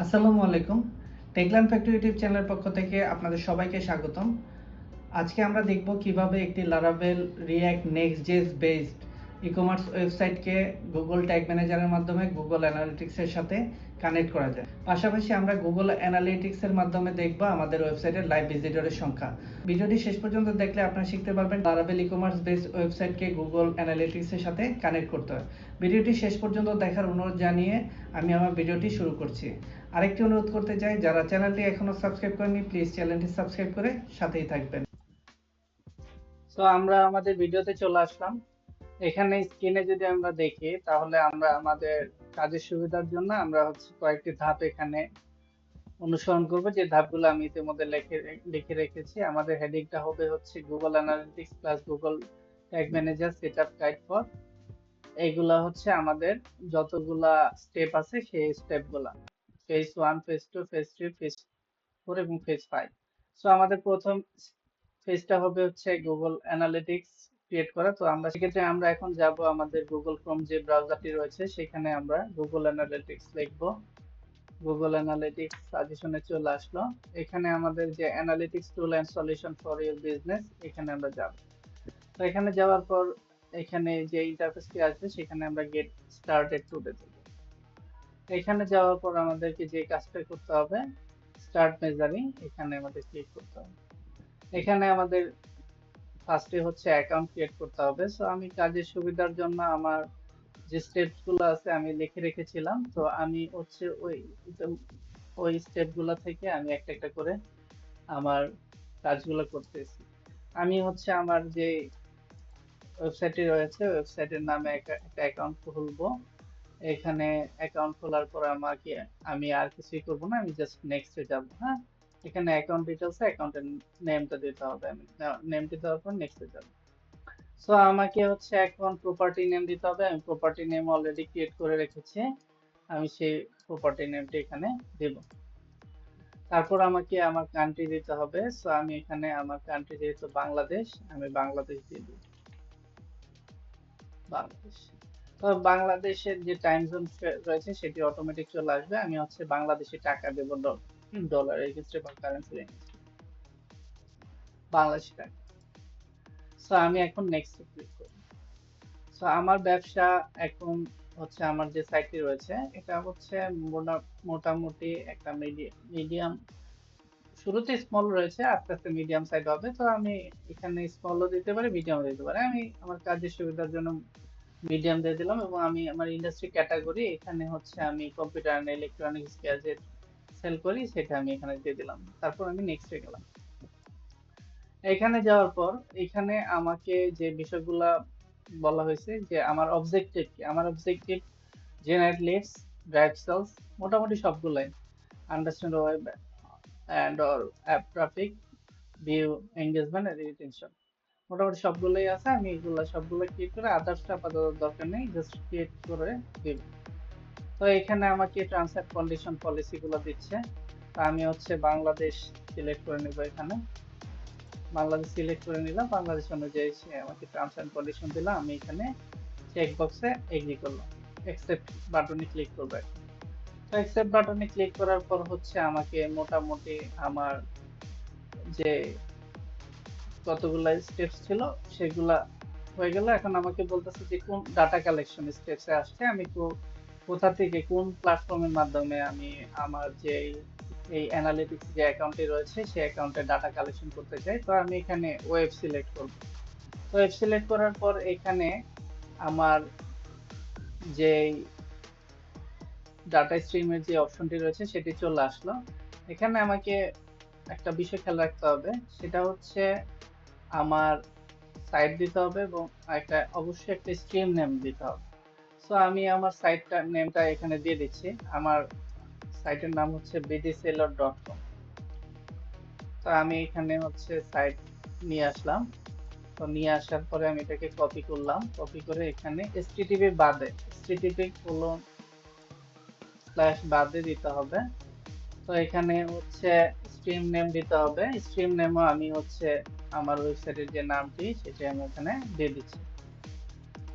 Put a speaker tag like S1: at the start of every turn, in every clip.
S1: আসসালামু আলাইকুম। Techland factory YouTube চ্যানেলের পক্ষ থেকে আপনাদের সবাইকে স্বাগতম। আজকে আমরা দেখব কিভাবে একটি Laravel React NextJS based ecommerce ওয়েবসাইটকে গুগল ট্যাগ ম্যানেজারের মাধ্যমে গুগল অ্যানালিটিক্সের সাথে কানেক্ট করা যায়। পাশাপাশি আমরা গুগল অ্যানালিটিক্সের মাধ্যমে দেখব আমাদের ওয়েবসাইটের লাইভ ভিজিটরের সংখ্যা। ভিডিওটি শেষ পর্যন্ত দেখলে আপনারা শিখতে পারবেন লারাভেল ই-কমার্স বেসড ওয়েবসাইটকে গুগল অ্যানালিটিক্সের সাথে কানেক্ট করতে হয়। ভিডিওটি শেষ পর্যন্ত দেখার অনুরোধ জানিয়ে আমি আমার ভিডিওটি শুরু করছি। আরেকটি অনুরোধ করতে চাই, যারা চ্যানেলটি এখনো সাবস্ক্রাইব করেনি প্লিজ চ্যানেলটি সাবস্ক্রাইব করে সাথেই থাকবেন। তো আমরা আমাদের ভিডিওতে চলে আসলাম। এখানে স্ক্রিনে যদি আমরা দেখি তাহলে আমরা আমাদের কাজের সুবিধার জন্য আমরা কয়েকটি ধাপ এখানে অনুসরণ করব, যে ধাপগুলো আমি ইতিমধ্যে লিখে রেখেছি। আমাদের হেডিংটা হবে Google analytics plus Google tag manager setup guide for. এইগুলা আমাদের যতগুলা স্টেপ আছে সেই স্টেপগুলা, ফেজ 1, ফেজ 2, ফেজ 3, ফেজ 4 এবং ফেজ 5। সো আমাদের প্রথম ফেজটা হবে গুগল অ্যানালিটিক্স ক্রিয়েট করা। তো আমরা সেক্ষেত্রে আমরা এখন যাব আমাদের গুগল ক্রোম যে ব্রাউজারটি রয়েছে, সেখানে আমরা গুগল অ্যানালিটিক্স লিখব। গুগল অ্যানালিটিক্স সাজেশনে চলে আসলো। এখানে আমাদের যে analytics tool and solution for your business, এখানে আমরা যাব। তো এখানে যাওয়ার পর এখানে যে ইন্টারফেসটি আসবে সেখানে আমরা গেট স্টার্টেড টুডে দেব। এখানে যাওয়ার পর আমাদেরকে যে কাজটা করতে হবে, স্টার্ট মেজারিং, এখানে আমাদের ক্লিক করতে হবে। এখানে আমাদের ফার্স্টে অ্যাকাউন্ট ক্রিয়েট করতে হবে। সো আমি কাজের সুবিধার জন্য আমার যে স্টেপস গুলো আছে আমি লিখে রেখেছিলাম। তো আমি ওই স্টেপ গুলা থেকে আমি একটা একটা করে আমার কাজগুলো করতেছি। আমি আমার যে ওয়েবসাইটটি রয়েছে, ওয়েবসাইটের নামে একটা অ্যাকাউন্ট খুলবো। এখানে অ্যাকাউন্ট খোলার পর আমি আর কিছুই করব না, আমি জাস্ট নেক্সটে যাব। হ্যাঁ, এখানে অ্যাকাউন্ট ডিটেইলস অ্যাকাউন্টের নেমটা দিতে হবে। আমি নেমটি দেওয়ার পর নেক্সটে যাব। সো আমাকে এখন প্রপার্টি নেম দিতে হবে। আমি প্রপার্টি নেম অলরেডি ক্রিয়েট করে রেখেছি, আমি সেই প্রপার্টি নেমটি এখানে দেব। তারপর আমাকে আমার কান্ট্রি দিতে হবে। সো আমি এখানে আমার কান্ট্রি যেহেতু বাংলাদেশ, আমি বাংলাদেশ দিয়ে দিই, বাংলাদেশ। তো বাংলাদেশের যে টাইম জোন রয়েছে সেটি অটোমেটিক চলে আসবে। আমি বাংলাদেশে টাকা দেব, ডলার এগেইনস্টে বা কারেন্সি এগেইনস্টে, বাংলাদেশি টাকা। সো আমি এখন নেক্সট ক্লিক করব। সো আমার ব্যবসা এখন আমার যে সাইটটি রয়েছে এটা মোটামুটি একটা মিডিয়াম, শুরুতে স্মল রয়েছে, আস্তে আস্তে মিডিয়াম সাইজ হবে। তো আমি এখানে স্মলও দিতে পারি, মিডিয়ামও দিতে পারি। আমি আমার কাজের সুবিধার জন্য মিডিয়াম দিয়ে দিলাম, এবং আমি আমার ইন্ডাস্ট্রি ক্যাটাগরি এখানে আমি computer and electronics gadget sale করি, সেটা আমি এখানে দিয়ে দিলাম। তারপর আমি নেক্সটে গেলাম। এখানে যাওয়ার পর এখানে আমাকে যে বিষয়গুলা বলা হয়েছে, যে আমার অবজেক্টিভ কি, আমার objective generate leads, drive sales, মোটামুটি সবগুলাই, understand web and or app traffic, view, engagement and retention, মোটামুটি সবগুলোই আছে। আমি এগুলা সবগুলো ক্রিয়েট করে, আদার্সটা আপাতত দরকার নেই, জাস্ট ক্রিয়েট করে দিব। তো এখানে আমাকে টার্মস এন্ড কন্ডিশন পলিসি গুলো দিচ্ছে। তো আমি বাংলাদেশ সিলেক্ট করে নেব। এখানে বাংলাদেশ সিলেক্ট করে নিলাম, বাংলাদেশ অনুযায়ী সে আমাকে টার্মস এন্ড কন্ডিশন দিল। আমি এখানে চেক বক্সে এগ্রি করলাম, অ্যাকসেপ্ট বাটনে ক্লিক করব। তো অ্যাকসেপ্ট বাটনে ক্লিক করার পর আমাকে মোটামুটি আমার যে কতগুলা স্টেপস ছিল সেগুলা হয়ে গেল। এখন আমাকে বলতেছে যে কোন ডাটা কালেকশন স্টেপসে আসছে, আমি কোথা থেকে কোন প্ল্যাটফর্মের মাধ্যমে আমি আমার যে এই অ্যানালিটিক্স যে অ্যাকাউন্টে রয়েছে সেই অ্যাকাউন্টে ডাটা কালেকশন করতে চাই। তো আমি এখানে ওয়েব সিলেক্ট করব। তো ওয়েব সিলেক্ট করার পর এখানে আমার যে ডাটা স্ট্রিমের যে অপশনটি রয়েছে সেটি চলে আসলো। এখানে আমাকে একটা বিষয় খেয়াল রাখতে হবে, সেটা আমার সাইট দিতে হবে এবং অবশ্যই একটা স্ট্রিম নেম দিতে হবে। সো আমি আমার সাইটটার নেমটা এখানে দিয়ে দিচ্ছি। আমার সাইটের নাম bdseller.com। তো আমি এখানে সাইট নিয়ে আসলাম। তো নিয়ে আসার পরে আমি এটাকে কপি করলাম, কপি করে এখানে http বাদে http:// দিতে হবে। তো এখানে স্ট্রিম নেম দিতে হবে। স্ট্রিম নেমও আমি আমার ওয়েবসাইটের যে নামটি সেটা আমি এখানে দিয়ে দিচ্ছি।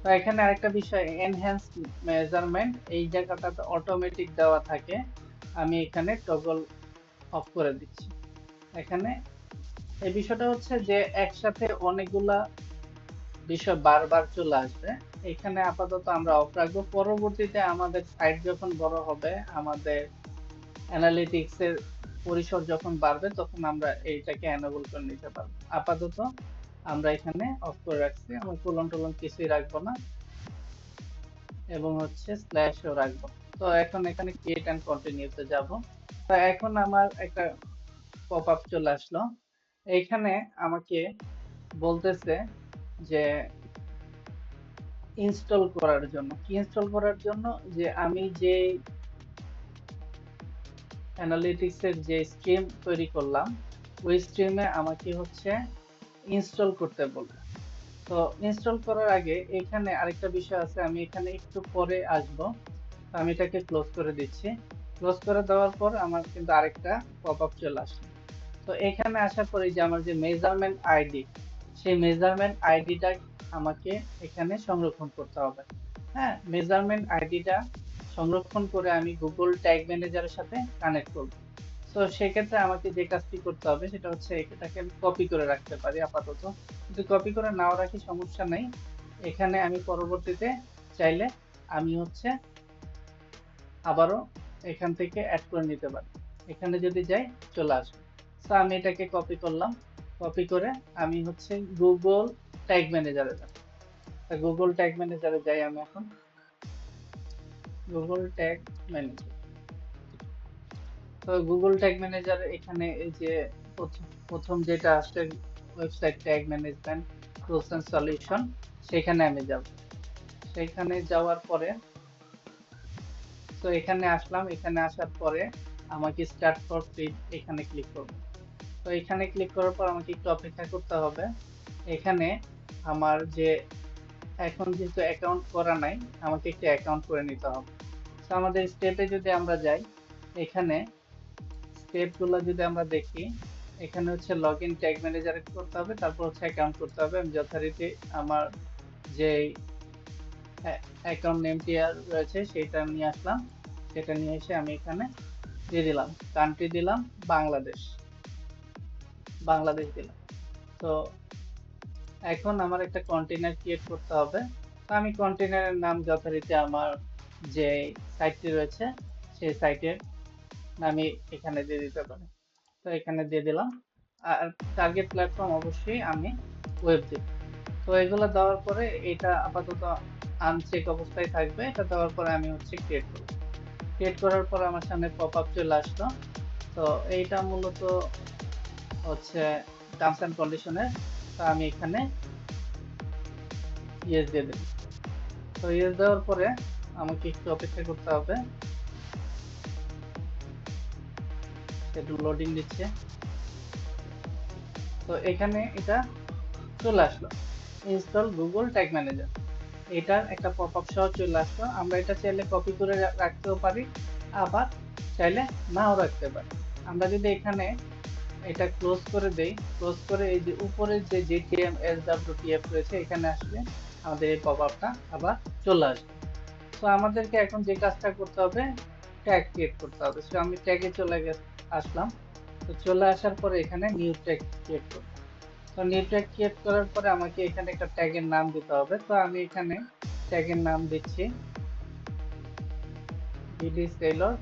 S1: তো এখানে আরেকটা বিষয়, এনহ্যান্স মেজারমেন্ট, এই জায়গাটাতে অটোমেটিক দেওয়া থাকে। আমি এখানে টগল অফ করে দিচ্ছি। এখানে এই বিষয়টা হচ্ছে যে একসাথে অনেকগুলা বিষয় বারবার চলে আসবে। এখানে আপাতত আমরা অফ রাখবো। পরবর্তীতে আমাদের সাইট যখন বড় হবে, আমাদের অ্যানালিটিক্স এর পরিসর যখন বাড়বে, তখন আমরা এইটাকে এনেবল করে নিতে পারবো। আপাতত আমরা এখানে অফ করে রাখছি। আমরা কোলন টোলন কিছুই রাখবো না এবং হচ্ছে স্ল্যাশও রাখবো। তো এখন এখানে ক্রিয়েট এন্ড কন্টিনিউতে যাব। তো এখন আমার একটা পপ আপ চলে আসলো। এইখানে আমাকে বলতেছে যে ইনস্টল করার জন্য। কি ইনস্টল করার জন্য? যে আমি যে অ্যানালিটিক্স এর যে স্ট্রিম তৈরি করলাম, ওই স্ট্রিমে আমাকে হচ্ছে ইনস্টল করতে বলবে। তো ইনস্টল করার আগে এখানে আরেকটা বিষয় আছে, আমি এখানে একটু পরে আসবো। তো আমি এটাকে ক্লোজ করে দিচ্ছি। ক্লোজ করে দেওয়ার পর আমার কিন্তু আরেকটা পপ আপ চলে আসলো। তো এখানে আসার পরে যে আমার যে মেজারমেন্ট আইডি, সেই মেজারমেন্ট আইডিটা আমাকে এখানে সংরক্ষণ করতে হবে। হ্যাঁ, মেজারমেন্ট আইডিটা সংরক্ষণ করে আমি গুগল ট্যাগ ম্যানেজারের সাথে কানেক্ট করব। তো সেক্ষেত্রে আমাকে যে কাজটি করতে হবে সেটা হচ্ছে এটাকে আমি কপি করে রাখতে পারি আপাতত, কিন্তু কপি করে নাও রাখি সমস্যা নেই। এখানে আমি পরবর্তীতে চাইলে আমি হচ্ছে আবারও এখান থেকে অ্যাড করে নিতে পারি। এখানে যদি যাই চলে আসবে। তো আমি এটাকে কপি করলাম। কপি করে আমি হচ্ছে গুগল ট্যাগ ম্যানেজারে যাব। গুগল ট্যাগ ম্যানেজারে যাই আমি এখন। Google tag manager. তো গুগল ট্যাগ ম্যানেজার এখানে এই যে প্রথম যেটা আসছে website tag management tools and solution, সেখানে আমি যাব। সেখানে যাওয়ার পরে তো এখানে আসলাম। এখানে আসার পরে আমাকে স্টার্ট ফর ফ্রি এখানে ক্লিক করব। তো এখানে ক্লিক করার পর আমাকে একটু অপেক্ষা করতে হবে। এখানে আমার যে এখন যেহেতু অ্যাকাউন্ট করা নাই, আমাকে একটি অ্যাকাউন্ট করে নিতে হবে। তো আমাদের স্টেপে যদি আমরা যাই, এখানে স্টেপগুলো যদি আমরা দেখি, এখানে হচ্ছে লগ ইন ট্যাগ ম্যানেজারে করতে হবে, তারপর হচ্ছে অ্যাকাউন্ট করতে হবে। আমি যথারীতি আমার যে অ্যাকাউন্ট নেমটি রয়েছে সেটা নিয়ে আসলাম। সেটা নিয়ে এসে আমি এখানে দিয়ে দিলাম, কান্ট্রি দিলাম বাংলাদেশ, বাংলাদেশ দিলাম। তো এখন আমার একটা কন্টেইনার ক্রিয়েট করতে হবে। তো আমি কন্টেইনারের নাম যথারীতি আমার যে সাইটটি রয়েছে সেই সাইটের নামই এখানে দিয়ে দিতে পারি। তো এখানে দিয়ে দিলাম। আর টার্গেট প্ল্যাটফর্ম অবশ্যই আমি ওয়েব দিব। তো এগুলো দেওয়ার পরে এটা আপাতত আনচেক অবস্থায় থাকবে। এটা দেওয়ার পরে আমি হচ্ছে ক্রিয়েট করব। ক্রিয়েট করার পর আমার সামনে পপ আপ চলে আসলো। তো এইটা মূলত হচ্ছে টার্মস অ্যান্ড কন্ডিশনের। তো আমি এখানে ইয়েস দিয়ে দেব। তো ইয়েস দেওয়ার পরে আমাকে একটু অপেক্ষা করতে হবে, একটু লোডিং দিচ্ছে। তো এখানে এটা চলে আসলো, ইনস্টল গুগল ট্যাগ ম্যানেজার। এটার একটা পপ আপ সহ চলে আসলো। আমরা এটা চাইলে কপি করে রাখতেও পারি, আবার চাইলে নাও রাখতে পারি। আমরা যদি এখানে এটা ক্লোজ করে দেই, ক্লোজ করে এই যে উপরে যে জিটিএম এসডব্লিউটিএফ রয়েছে এখানে আসলে আমাদের এই পপ আপটা আবার চলে আসবে। তো আমাদেরকে এখন যে কাজটা করতে হবে, ট্যাগ ক্রিয়েট করতে হবে। সো আমি ট্যাগে চলে আসলাম। তো চলে আসার পরে এখানে নিউ ট্যাগ ক্রিয়েট করব। তো নিউ ট্যাগ ক্রিয়েট করার পরে আমাকে এখানে একটা ট্যাগের নাম দিতে হবে। তো আমি এখানে ট্যাগের নাম দিচ্ছি BD Sailor.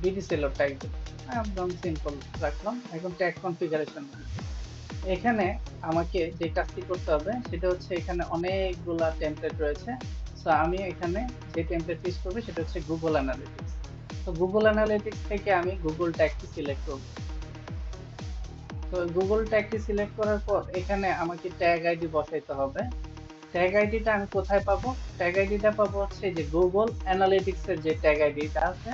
S1: BD Sailor tag দিলাম, একদম সিম্পল রাখলাম। এখন ট্যাগ কনফিগারেশন, এখানে আমাকে যে কাজটি করতে হবে সেটা হচ্ছে এখানে অনেকগুলা টেমপ্লেট রয়েছে। সো আমি এখানে যে টেমপ্লেট ইউজ করব সেটা হচ্ছে গুগল অ্যানালিটিক্স। তো গুগল অ্যানালিটিক্স থেকে আমি গুগল ট্যাগটি সিলেক্ট করব। তো গুগল ট্যাগটি সিলেক্ট করার পর এখানে আমাকে ট্যাগ আইডি বসাইতে হবে। ট্যাগ আইডিটা আমি কোথায় পাবো? ট্যাগ আইডিটা পাবো হচ্ছে যে গুগল অ্যানালিটিক্স এর যে ট্যাগ আইডিটা আছে,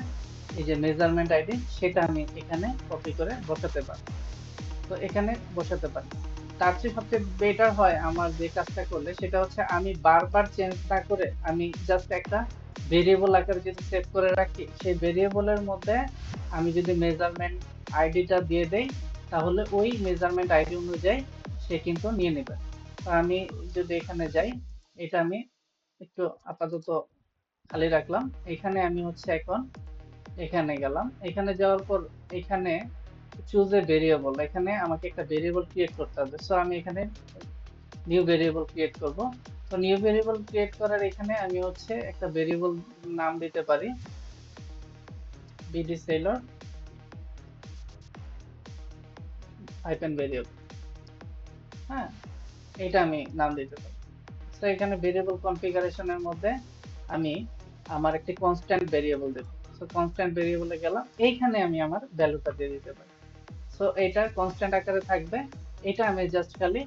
S1: এই যে মেজারমেন্ট আইডি, সেটা আমি এখানে কপি করে বসাতে পারি। তো এখানে বসাতে পারি। তার চেয়ে সবচেয়ে বেটার হয় আমার যে কাজটা করলে, সেটা হচ্ছে আমি বারবার চেঞ্জ না করে আমি জাস্ট একটা ভেরিয়েবল আকারে যদি সেভ করে রাখি, সেই ভেরিয়েবলের মধ্যে আমি যদি মেজারমেন্ট আইডিটা দিয়ে দেই, তাহলে ওই মেজারমেন্ট আইডি অনুযায়ী সে কিন্তু নিয়ে নেবে। তো আমি যদি এখানে যাই, এটা আমি একটু আপাতত খালি রাখলাম। এখানে আমি হচ্ছে এখন এখানে গেলাম। এখানে যাওয়ার পর এখানে চুজ এ ভেরিয়েবল, এখানে আমাকে একটা ভেরিয়েবল ক্রিয়েট করতে হবে। সো আমি এখানে নিউ ভেরিয়েবল ক্রিয়েট করব। তো নিউ ভেরিয়েবল ক্রিয়েট করার এখানে আমি হচ্ছে একটা ভেরিয়েবল নাম দিতে পারি বিডি সেলর হাইপেন ভেরিয়েবল। হ্যাঁ, এটা আমি নাম দিতে পারি। তো এখানে ভেরিয়েবল কনফিগারেশনের মধ্যে আমি আমার একটি কনস্ট্যান্ট ভেরিয়েবল দেব। সো কনস্ট্যান্ট ভেরিয়েবলে গেলাম, এইখানে আমি আমার ভ্যালুটা দিয়ে দিতে পারি। সো এটা কনস্ট্যান্ট আকারে থাকবে। এটা আমি জাস্ট খালি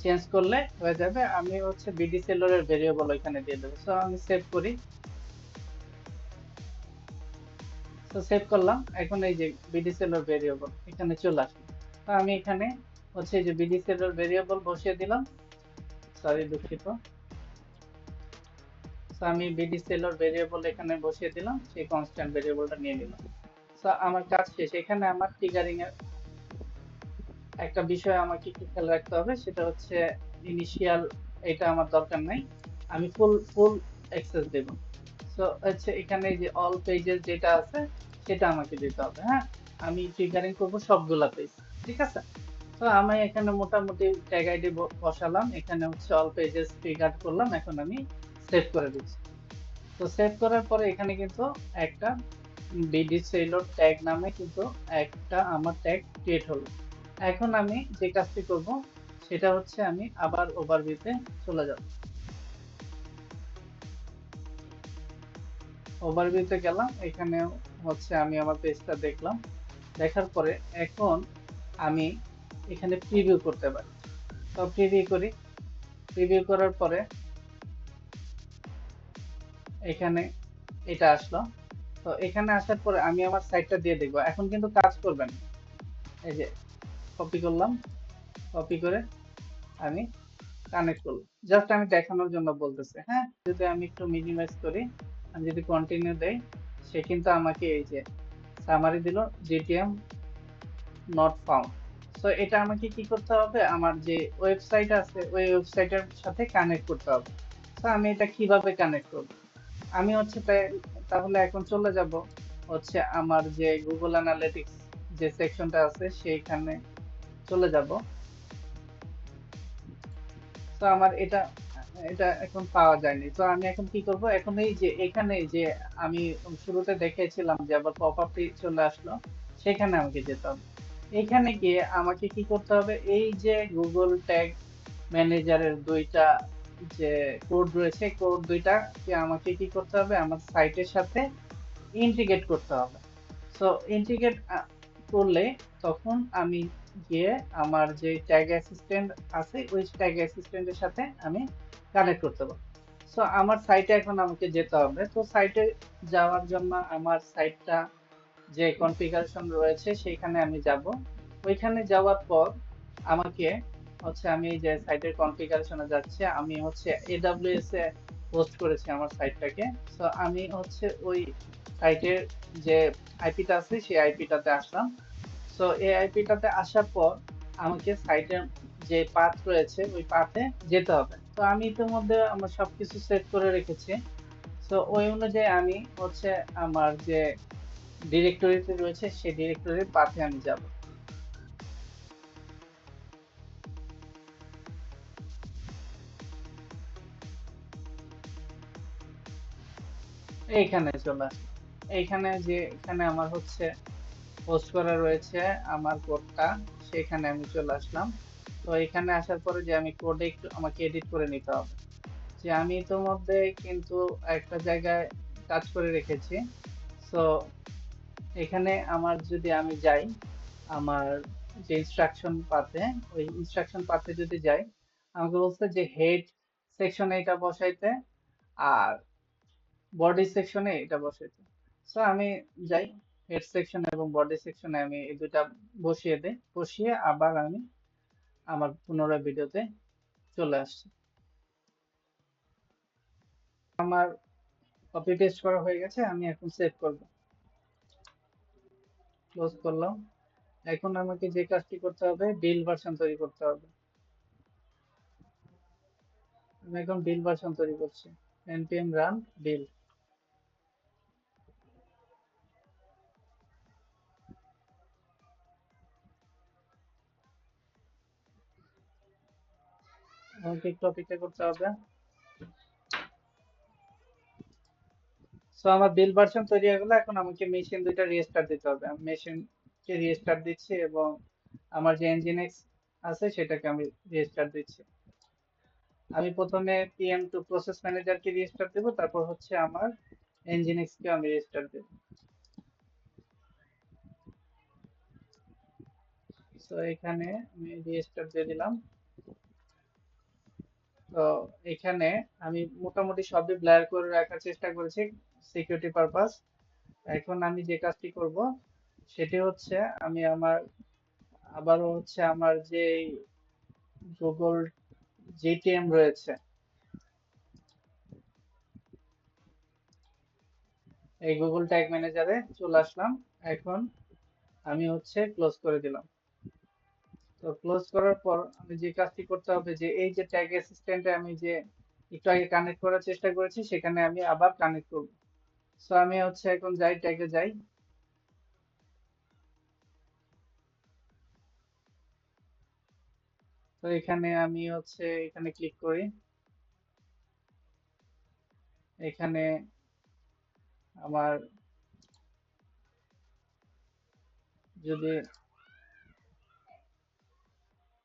S1: চেঞ্জ করলে হয়ে যাবে। আমি হচ্ছে বিডি সেলরের ভেরিয়েবল এখানে দিয়ে দেবো। সো আমি সেভ করি। তো সেভ করলাম। এখন এই যে বিডি সেলর ভেরিয়েবল এখানে চলে আসলো। তো আমি এখানে হচ্ছে এই যে বিডি সেলর ভেরিয়েবল বসিয়ে দিলাম। সরি, দুঃখিত। তো আমি বিডি সেলর ভেরিয়েবল এখানে বসিয়ে দিলাম, সেই কনস্ট্যান্ট ভেরিয়েবলটা নিয়ে নিলাম। তো আমার কাজ শেষ। এখানে আমার ট্রিগারিং এর একটা বিষয় আমাকে কি খেয়াল রাখতে হবে, সেটা হচ্ছে ইনিশিয়াল, এটা আমার দরকার নাই, আমি ফুল ফুল অ্যাক্সেস দেব। সো হচ্ছে এখানে যে অল পেজেস যেটা আছে সেটা আমাকে দিতে হবে। হ্যাঁ, আমি ট্রিগারিং করব সবগুলা পেজ, ঠিক আছে। তো আমি এখানে মোটামুটি ট্যাগ আইডি বসালাম, এখানে হচ্ছে অল পেজেস ট্রিগার করলাম। এখন আমি সেভ করে দিচ্ছি। তো সেভ করার পরে এখানে কিন্তু একটা বিডি সেলর ট্যাগ নামে কিন্তু একটা আমার ট্যাগ ক্রিয়েট হলো। এখন আমি যে কাজটি করব সেটা হচ্ছে আমি আবার ওভারভিউতে চলে যাব। ওভারভিউতে গেলাম, এখানে হচ্ছে আমি আমার পেজটা দেখলাম। দেখার পরে এখন আমি এখানে প্রিভিউ করতে পারি। তো প্রিভিউ করি। প্রিভিউ করার পরে এখানে এটা আসলো। তো এখানে আসার পরে আমি আমার সাইটটা দিয়ে দেখবো। এখন কিন্তু কাজ করবেন। এই যে কপি করলাম, কপি করে আমি কানেক্ট করলাম। জাস্ট আমি দেখানোর জন্য বলতেছে। হ্যাঁ, যদি আমি একটু মিনিমাইজ করি, আমি যদি কন্টিনিউ দেই, সে কিন্তু আমাকে এই যে সামারি দিল, জিটিএম নট ফাউন্ড। সো এটা আমাকে কি করতে হবে, আমার যে ওয়েবসাইট আছে ওই ওয়েবসাইটের সাথে কানেক্ট করতে হবে। তো আমি এটা কিভাবে কানেক্ট করব, আমি হচ্ছে তাহলে এখন চলে যাব হচ্ছে আমার যে গুগল অ্যানালিটিক্স যে সেকশনটা আছে সেইখানে চলে যাব। তো আমার এটা এটা এখন পাওয়া যায়নি। তো আমি এখন কি করব, এখন এই যে এখানে যে আমি শুরুতে দেখেছিলাম যে আবার পপ আপটি চলে আসলো, সেখানে আমাকে যেতে হবে। এখানে গিয়ে আমাকে কি করতে হবে, এই যে গুগল ট্যাগ ম্যানেজারের দুইটা যে কোড রয়েছে, কোড দুইটাকে আমাকে কি করতে হবে, আমার সাইটের সাথে ইন্টিগ্রেট করতে হবে। সো ইন্টিগ্রেট করলে তখন আমি গিয়ে আমার যে ট্যাগ অ্যাসিস্ট্যান্ট আছে ওই ট্যাগ অ্যাসিস্ট্যান্টের সাথে আমি কানেক্ট করতে পারবো। সো আমার সাইটে এখন আমাকে যেতে হবে। তো সাইটে যাওয়ার জন্য আমার সাইটটা যে কনফিগারেশন রয়েছে সেইখানে আমি যাব। ওইখানে যাওয়ার পর আমাকে হচ্ছে, আমি যে সাইটের কনফিগারেশনে যাচ্ছে, আমি হচ্ছে এডব্লিউএস এ হোস্ট করেছি আমার সাইটটাকে। তো আমি হচ্ছে ওই সাইটের যে আইপিটা আছে সেই আইপিটাতে আসলাম। সো এই আইপিটাতে আসার পর আমাকে সাইটের যে পাথ রয়েছে ওই পাথে যেতে হবে। তো আমি ইতিমধ্যে আমার সবকিছু সেট করে রেখেছি। তো ওই অনুযায়ী আমি হচ্ছে আমার যে ডিরেক্টরিতে রয়েছে সেই ডিরেক্টরির পাথে আমি যাব। এইখানে চলে আসলাম। এইখানে যে এখানে আমার হচ্ছে পোস্ট করা রয়েছে আমার কোডটা, সেখানে আমি চলে আসলাম। তো এখানে আসার পরে যে আমি কোডে একটু আমাকে এডিট করে নিতে হবে। যে আমি ইতিমধ্যে কিন্তু একটা জায়গায় কাজ করে রেখেছি। সো এখানে আমার যদি আমি যাই আমার যে ইনস্ট্রাকশন পাথে, ওই ইনস্ট্রাকশন পাথে যদি যাই, আমাকে বলছে যে হেড সেকশনে এটা বসাইতে আর বডি সেকশনে এটা বসাইতে। সো আমি যাই হেড সেকশন এবং বডি সেকশনে, আমি এই দুটা বসিয়ে দেই। বসিয়ে আবার আমি আমার পুনরায় ভিডিওতে চলে আসছি। আমার কপি পেস্ট করা হয়ে গেছে, আমি এখন সেভ করব। ক্লোজ করলাম। এখন আমাকে যে কাজটি করতে হবে, বিল্ড ভার্সন তৈরি করতে হবে। আমি এখন বিল ভার্সন তৈরি করছি। npm run build। আমাকে একটু অপেক্ষা করতে হবে। সো আমার বিল ভার্সন তৈরি হয়ে গেল। এখন আমাকে মেশিন দুইটা রিস্টার্ট দিতে হবে। আমি মেশিনকে রিস্টার্ট দিচ্ছি এবং আমার যে nginx আছে সেটাকে আমি রিস্টার্ট দিচ্ছি। আমি প্রথমে pm2 প্রসেস ম্যানেজারকে রিস্টার্ট দেব, তারপর হচ্ছে আমার nginx কে আমি রিস্টার্ট দেব। তো এখানে আমি রিস্টার্ট দিয়ে দিলাম। তো এখানে আমি মোটামুটি সবই ব্লার করে রাখার চেষ্টা করেছি সিকিউরিটি পারপাস। এখন আমি যে কাজটি করব সেটি হচ্ছে আমি আবারও হচ্ছে আমার যে গুগল জিটিএম রয়েছে, এই গুগল ট্যাগ ম্যানেজারে চলে আসলাম। এখন আমি হচ্ছে ক্লোজ করে দিলাম। তো ক্লোজ করার পর আমি যে কাজটি করতে হবে যে এই যে ট্যাগ অ্যাসিস্ট্যান্টে আমি যে একটু আগে কানেক্ট করার চেষ্টা করেছি সেখানে আমি আবার কানেক্ট করব। সো আমি হচ্ছে এখন যাই, ট্যাগে যাই। তো এখানে আমি হচ্ছে এখানে ক্লিক করি। এখানে আমার যদি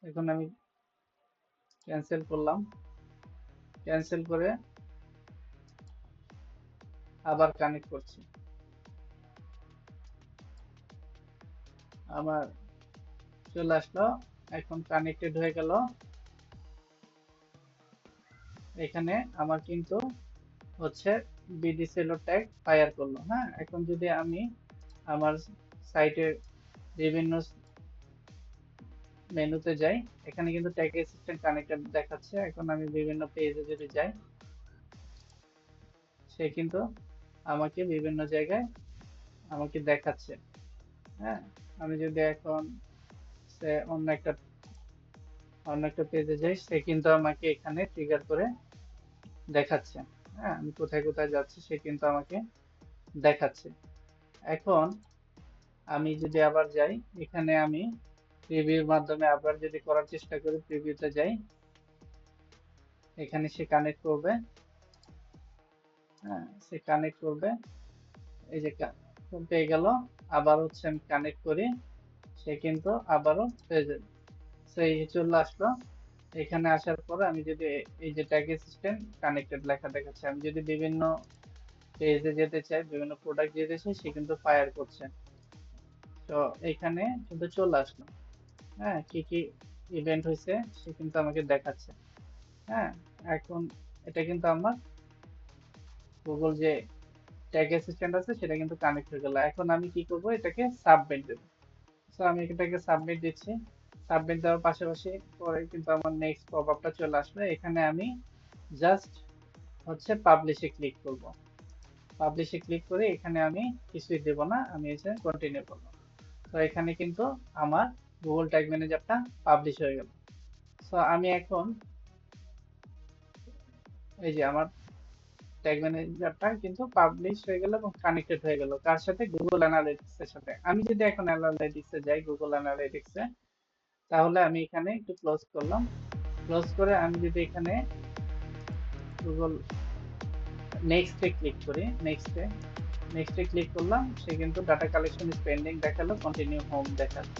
S1: এখন আমি ক্যান্সেল করলাম, ক্যান্সেল করে আবার কানেক্ট করছি। আমার চলে আসলো, এখন কানেক্টেড হয়ে গেল। এখানে আমার কিন্তু হচ্ছে বিডিসেলো ট্যাগ ফায়ার করলো। হ্যাঁ, এখন যদি আমি আমার সাইটের বিভিন্ন মেনুতে যাই, এখানে কিন্তু ট্যাগ অ্যাসিস্ট্যান্ট কানেক্টেড দেখাচ্ছে। এখন আমি বিভিন্ন পেজে যদি যাই, সে কিন্তু আমাকে বিভিন্ন জায়গায় আমাকে দেখাচ্ছে। হ্যাঁ, আমি যদি এখন সে অন্য একটা পেজে যাই, সে কিন্তু আমাকে এখানে ট্রিগার করে দেখাচ্ছে। হ্যাঁ, আমি কোথায় কোথায় যাচ্ছি সে কিন্তু আমাকে দেখাচ্ছে। এখন আমি যদি আবার যাই, এখানে আমি প্রিভিউর মাধ্যমে আবার যদি করার চেষ্টা করি, প্রিভিউতে যাই, এখানে সে কানেক্ট করবে। হ্যাঁ, সে কানেক্ট করবে। এই যে পেয়ে গেল। আবার হচ্ছে আমি কানেক্ট করি, সে কিন্তু আবারও পেয়ে যাবে। সেই চলে আসলো। এখানে আসার পর আমি যদি এই যে ট্যাগ অ্যাসিস্ট্যান্ট কানেক্টেড লেখা দেখাচ্ছে, আমি যদি বিভিন্ন পেজে যেতে চাই, বিভিন্ন প্রোডাক্ট যেতে চাই, সে কিন্তু ফায়ার করছে। তো এখানে কিন্তু চলে আসলো। হ্যাঁ, কি কি ইভেন্ট হয়েছে সে কিন্তু আমাকে দেখাচ্ছে। হ্যাঁ, এখন এটা কিন্তু আমার গুগল যে ট্যাগ অ্যাসিস্ট্যান্ট আছে সেটা কিন্তু কানেক্ট হয়ে গেল। এখন আমি কি করব, এটাকে সাবমিট দেব। সো আমি এটাকে সাবমিট দিচ্ছি। সাবমিট দেওয়ার পাশাপাশি পরে কিন্তু আমার নেক্সট পপআপটা চলে আসবে। এখানে আমি জাস্ট হচ্ছে পাবলিশে ক্লিক করব। পাবলিশে ক্লিক করে এখানে আমি কিছুই দেব না, আমি এসে কন্টিনিউ করব। তো এখানে কিন্তু আমার গুগল ট্যাগ ম্যানেজারটা পাবলিশ হয়ে গেল। সো আমি এখন এই যে আমার ট্যাগ ম্যানেজারটা কিন্তু পাবলিশ হয়ে গেল এবং কানেক্টেড হয়ে গেল কার সাথে, গুগল অ্যানালিটিক্স এর সাথে। আমি যদি এখন অ্যানালিটিক্স এ যাই, গুগল অ্যানালিটিক্স এ, তাহলে আমি এখানে একটু ক্লোজ করলাম। ক্লোজ করে আমি যদি এখানে গুগল নেক্সটে ক্লিক করি, নেক্সটে ক্লিক করলাম, সে কিন্তু ডাটা কালেকশন ইজ পেন্ডিং দেখালো, কন্টিনিউ হোম দেখালো।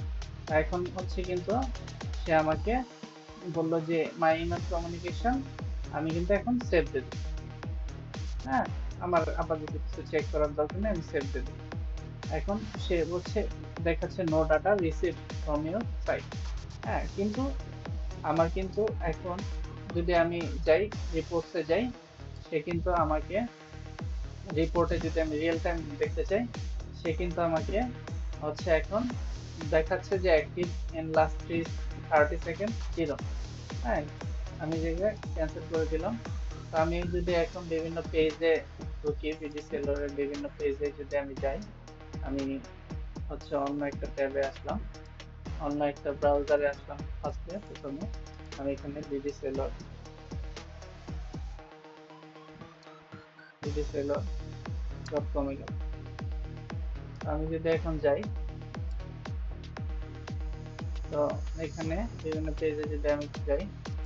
S1: এখন হচ্ছে কিন্তু সে আমাকে বললো যে মাই ইমেল কমিউনিকেশন, আমি কিন্তু এখন সেভ দেব। হ্যাঁ, আমার আপাতত কিছু চেক করার দরকার নেই, আমি সেভ দেব। এখন সে হচ্ছে দেখাচ্ছে no data receive from your site. হ্যাঁ, কিন্তু আমার কিন্তু এখন যদি আমি যাই রিপোর্টসে যাই, সে কিন্তু আমাকে রিপোর্টে যদি আমি রিয়েল টাইম দেখতে চাই, সে কিন্তু আমাকে হচ্ছে এখন দেখাচ্ছে যে অ্যাক্টিভ ইন লাস্ট 30 সেকেন্ড 0। হ্যাঁ, আমি যেটা ক্যান্সেল করে দিলাম। তো আমি যদি এখন বিভিন্ন পেজে ঢুকি, বিডি সেলরের বিভিন্ন পেজে যদি আমি যাই, আমি হচ্ছে অন্য একটা ট্যাবে আসলাম, অন্য একটা ব্রাউজারে আসলাম। প্রথমে আমি এখানে বিডি সেলর সেলর সব কমে গেল। আমি যদি এখন যাই, তো এখানে বিভিন্ন পেজে যদি আমি যাই,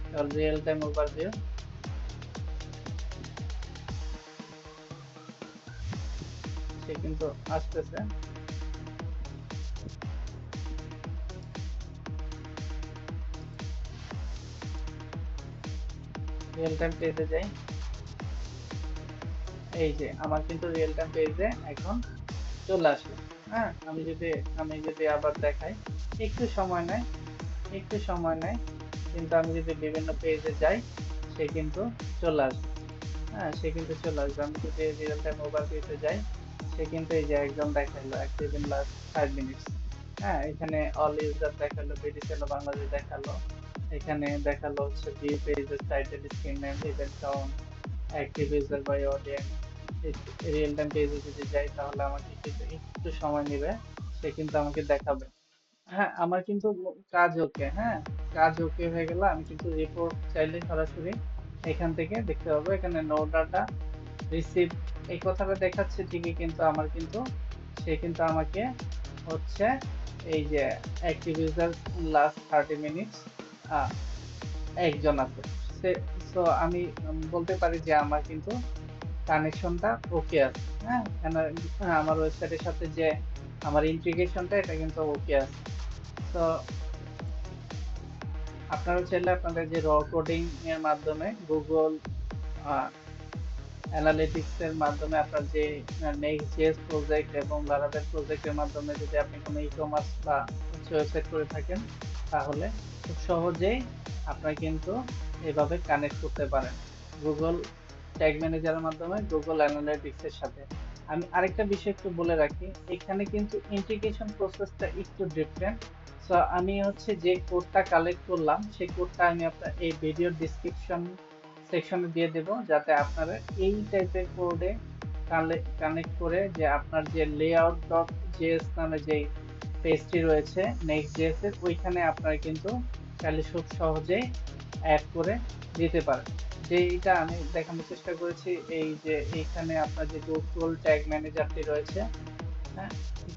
S1: তাহলে রিয়েল টাইম ওভারভিউ, সে কিন্তু আসতেছে। রিয়েল টাইম পেজে যাই, এই যে আমার কিন্তু রিয়েল টাইম পেজে এখন চলে আসলো। হ্যাঁ, আমি যদি আবার দেখাই, একটু সময় নেয়, একটু সময় নেয়, কিন্তু আমি যদি বিভিন্ন পেজে যাই, সে কিন্তু চলে আসবে। হ্যাঁ, সে কিন্তু চলে আসবে। আমি যদি রিয়েল টাইম ওভারভিউতে যাই, সে কিন্তু এই যে একদম দেখাইলো অ্যাক্টিভ ইন লাস্ট 5 মিনিটস। হ্যাঁ, এখানে অল ইউজার দেখালো, বিডিসেল বাংলাদেশ দেখালো, এখানে দেখালো হচ্ছে view pages, title, screen name, event count, active user by audience. Real time পেজে যদি যাই, তাহলে আমাকে কিন্তু একটু সময় নেবে, সে কিন্তু আমাকে দেখাবে। হ্যাঁ, আমার কিন্তু কাজ ওকে। হ্যাঁ, কাজ ওকে হয়ে গেল। আমি কিন্তু রিপোর্ট চাইলে সরাসরি এখান থেকে দেখতে পাবো। এখানে নো ডাটা রিসিভ এই কথাটা দেখাচ্ছে ঠিকই, কিন্তু আমার কিন্তু সে কিন্তু আমাকে হচ্ছে এই যে অ্যাক্টিভ ইউজার লাস্ট 30 মিনিটস একজন আছে। সে সো আমি বলতে পারি যে আমার কিন্তু কানেকশনটা ওকে আছে। হ্যাঁ, আমার ওয়েবসাইটের সাথে যে আমার ইন্টিগ্রেশনটা, এটা কিন্তু ওকে আছে। তো আপনারা চাইলে আপনাদের যে র কোডিং এর মাধ্যমে গুগল অ্যানালিটিক্স এর মাধ্যমে আপনার যে নেক্সট.জেএস প্রজেক্ট এবং লারাভেল প্রজেক্টের মাধ্যমে যদি আপনি কোনো ই-কমার্স বা ওয়েবসাইট করে থাকেন, তাহলে খুব সহজেই আপনারা কিন্তু এভাবে কানেক্ট করতে পারেন গুগল ট্যাগ ম্যানেজারের মাধ্যমে গুগল অ্যানালিটিক্স এর সাথে। আমি আরেকটা বিষয় একটু বলে রাখি, এখানে কিন্তু ইন্টিগ্রেশন প্রসেসটা একটু ডিফারেন্ট। সো আমি হচ্ছে যে কোডটা কালেক্ট করলাম, সেই কোডটা আমি আপনার এই ভিডিও ডিসক্রিপশন সেকশনে দিয়ে দেব, যাতে আপনারা এই টাইপের কোডে কানেক্ট করে যে আপনার যে লেআউট ডট জেএস নামে যে পেজটি রয়েছে নেক্সট.জেএস এর, ওইখানে আপনারা কিন্তু চাইলে খুব সহজেই অ্যাড করে দিতে পারেন। যেটা আমি দেখানোর চেষ্টা করেছি, এই যে এইখানে আপনার যে গুগল ট্যাগ ম্যানেজারটি রয়েছে, হ্যাঁ,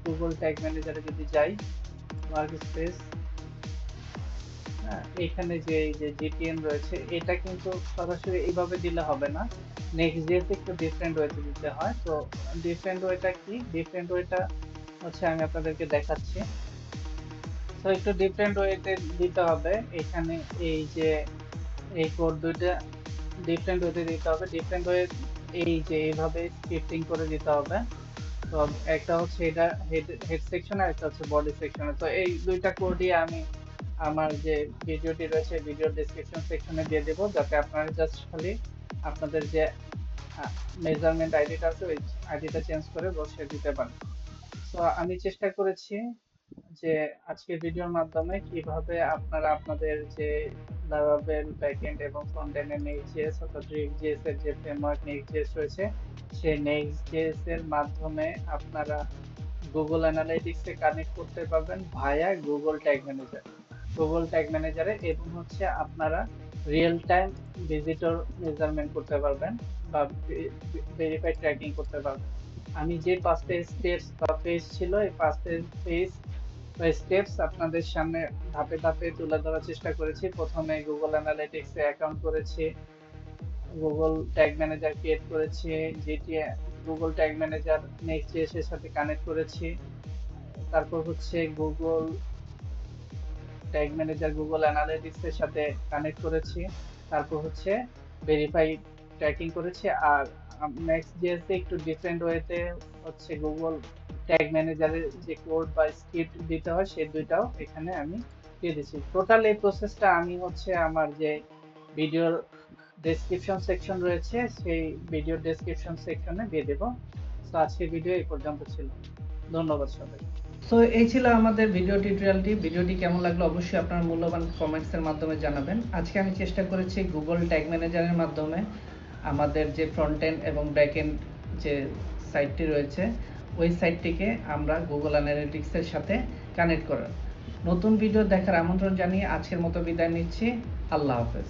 S1: গুগল ট্যাগ ম্যানেজারে যদি যাই, ওয়ার্ক স্পেস, হ্যাঁ, এখানে যে এই যে জিটিএন রয়েছে, এটা কিন্তু সরাসরি এইভাবে দিলে হবে না, নেক্সট.জেএস একটু ডিফারেন্ট ওয়েতে দিতে হয়। তো ডিফারেন্ট ওয়েটা কি? ডিফারেন্ট ওয়েটা হচ্ছে আমি আপনাদেরকে দেখাচ্ছি। তো একটু ডিফারেন্ট ওয়েতে দিতে হবে। এখানে এই যে এই কোড দুইটা ডিফারেন্ট ওয়েতে দিতে হবে। ডিফারেন্ট ওয়ে এই যে এইভাবে স্ক্রিপ্টিং করে দিতে হবে। তো একটা হচ্ছে এটা হেড হেড সেকশন, আর একটা হচ্ছে বডি সেকশনে। তো এই দুইটা কোডই আমি আমার যে ভিডিওটি রয়েছে ভিডিও ডেসক্রিপশন সেকশনে দিয়ে দেবো, যাতে আপনারা জাস্ট খালি আপনাদের যে মেজারমেন্ট আইডিটা আছে, ওই আইডিটা চেঞ্জ করে বসিয়ে দিতে পারেন। তো আমি চেষ্টা করেছি যে আজকের ভিডিওর মাধ্যমে কিভাবে আপনারা আপনাদের যে লারাভেল ব্যাকএন্ড এবং ফ্রন্টএন্ড এর নেক্সট.জেএস অর্থাৎ রিয়েক্ট.জেএস এর যে ফ্রেমওয়ার্ক নেক্সট.জেএস রয়েছে, সেই নেক্সট.জেএস এর মাধ্যমে আপনারা গুগল অ্যানালিটিক্স এ কানেক্ট করতে পারবেন via Google tag manager, Google tag ম্যানেজারে, এবং হচ্ছে আপনারা রিয়েল টাইম ভিজিটর মেজারমেন্ট করতে পারবেন বা ভেরিফাইড ট্র্যাকিং করতে পারবেন। আমি যে 5টা স্টেপস বা পেজ ছিল, এই 5টা পেজ বা স্টেপস আপনাদের সামনে ধাপে ধাপে তুলে ধরার চেষ্টা করেছি। প্রথমে গুগল অ্যানালিটিক্স এ অ্যাকাউন্ট করেছি, গুগল ট্যাগ ম্যানেজার ক্রিয়েট করেছি, যেটি গুগল ট্যাগ ম্যানেজার নেক্সট.জেএস এর সাথে কানেক্ট করেছি। তারপর হচ্ছে Google tag manager Google analytics এর সাথে কানেক্ট করেছি। তারপর হচ্ছে ভেরিফাই ট্র্যাকিং করেছি। আর নেক্সট.জেএস এ একটু ডিফারেন্ট ওয়েতে হচ্ছে গুগল ট্যাগ ম্যানেজারের যে কোড বা স্ক্রিপ্ট দিতে হয়, সেই দুইটাও এখানে আমি দিয়ে দিচ্ছি। টোটাল এই প্রসেসটা আমি হচ্ছে আমার যে ভিডিওর ডেসক্রিপশন সেকশন রয়েছে, সেই ভিডিও ডেসক্রিপশন সেকশনে দিয়ে দেবো। তো আজকের ভিডিও এই পর্যন্ত ছিল। ধন্যবাদ সবাই। সো এই ছিল আমাদের ভিডিও টিউটোরিয়ালটি। ভিডিওটি কেমন লাগলো অবশ্যই আপনার মূল্যবান কমেন্টসের মাধ্যমে জানাবেন। আজকে আমি চেষ্টা করেছি গুগল ট্যাগ ম্যানেজারের মাধ্যমে আমাদের যে ফ্রন্ট এন্ড এবং ব্যাক এন্ড যে সাইটটি রয়েছে, ওই সাইটটিকে আমরা গুগল অ্যানালিটিক্সের সাথে কানেক্ট করার। নতুন ভিডিও দেখার আমন্ত্রণ জানিয়ে আজকের মতো বিদায় নিচ্ছি। আল্লাহ হাফেজ।